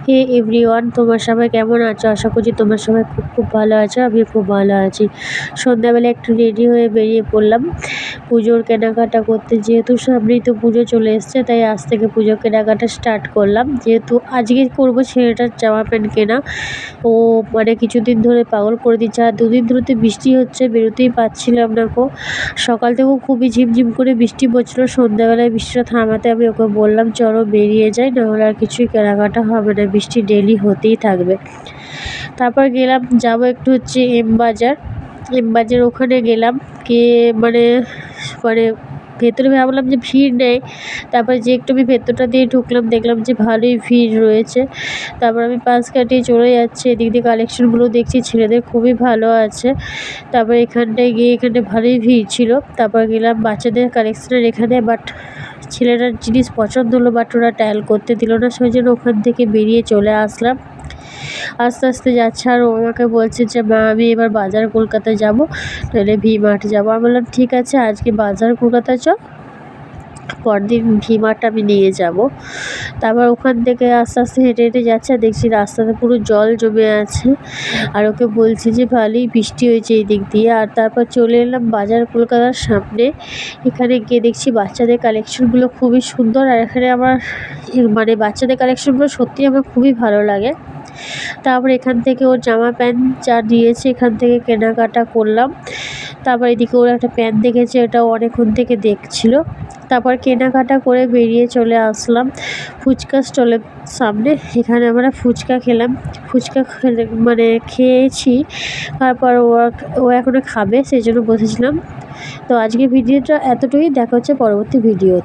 হে everyone, তোমরা সবাই কেমন আছো? আশা করছি তোমরা সবাই খুব খুব ভালো আছো। আমি খুব ভালো আছি। সন্ধ্যাবেলা একটু রেডি হয়ে বেরিয়ে পড়লাম পুজোর কেনাকাটা করতে। যেহেতু সামনেই তো পুজো চলে এসছে, তাই আজ থেকে পুজোর কেনাকাটা স্টার্ট করলাম। যেহেতু আজকে করবো ছেলেটার জামা প্যান্ট কেনা। ও মানে কিছুদিন ধরে পাগল করে দিচ্ছে, আর দুদিন ধরে তো বৃষ্টি হচ্ছে, বেরোতেই পারছিলাম না গো। সকাল থেকেও খুবই ঝিমঝিম করে বৃষ্টি পড়ছিল। সন্ধ্যাবেলায় বৃষ্টিটা থামাতে আমি ওকে বললাম চলো বেরিয়ে যাই, নাহলে আর কিছুই কেনাকাটা হবে না, বৃষ্টি ডেলি হতেই থাকবে। তারপর গেলাম, যাবো একটু হচ্ছে এম বাজার ওখানে গেলাম। মানে মানে ভেতরে ভাবলাম যে ভিড় নেই, তারপরে যে একটু আমি ভেতরটা দিয়ে ঢুকলাম, দেখলাম যে ভালোই ভিড় রয়েছে। তারপর আমি পাশ কাটিয়ে চলে যাচ্ছি, এদিক দিয়ে কালেকশনগুলো দেখছি, ছেলেদের খুবই ভালো আছে। তারপর এখানটায় গিয়ে এখানে ভালোই ভিড় ছিল। তারপর গেলাম বাচ্চাদের কালেকশনের এখানে, বাট ছেলেটার জিনিস পছন্দ হলো, বাট ওরা ট্রায়াল করতে দিল না, সেই জন্য ওখান থেকে বেরিয়ে চলে আসলাম। আস্তে আস্তে যাচ্ছে, আর ও আমাকে বলছে যে মা আমি এবার বাজার কলকাতায় যাব, নইলে ভি মার্ট যাবো। আমি বললাম ঠিক আছে, আজকে বাজার কলকাতায় চ, পরদিন ভি মার্ট আমি নিয়ে যাব। তারপর ওখান থেকে আস্তে আস্তে হেঁটে হেঁটে যাচ্ছে, আর দেখছি রাস্তাতে পুরো জল জমে আছে। আর ওকে বলছি যে ভালোই বৃষ্টি হয়েছে এই দিক দিয়ে। আর তারপর চলে এলাম বাজার কলকাতার সামনে। এখানে গিয়ে দেখছি বাচ্চাদের কালেকশনগুলো খুবই সুন্দর, আর এখানে আমার মানে বাচ্চাদের কালেকশনগুলো সত্যি আমার খুবই ভালো লাগে। তারপর এখান থেকে ওর জামা প্যান্ট যা নিয়েছে এখান থেকে কেনাকাটা করলাম। তারপর এদিকে ওর একটা প্যান্ট দেখেছে, এটাও অনেকক্ষণ থেকে দেখছিল। তারপর কেনাকাটা করে বেরিয়ে চলে আসলাম ফুচকা স্টলের সামনে। এখানে আমরা ফুচকা খেলাম, ফুচকা খেয়েছি। তারপর ও এখনও খাবে, সেই জন্য বসেছিলাম। তো আজকে ভিডিওটা এতটুকুই, দেখা হচ্ছে পরবর্তী ভিডিওতে।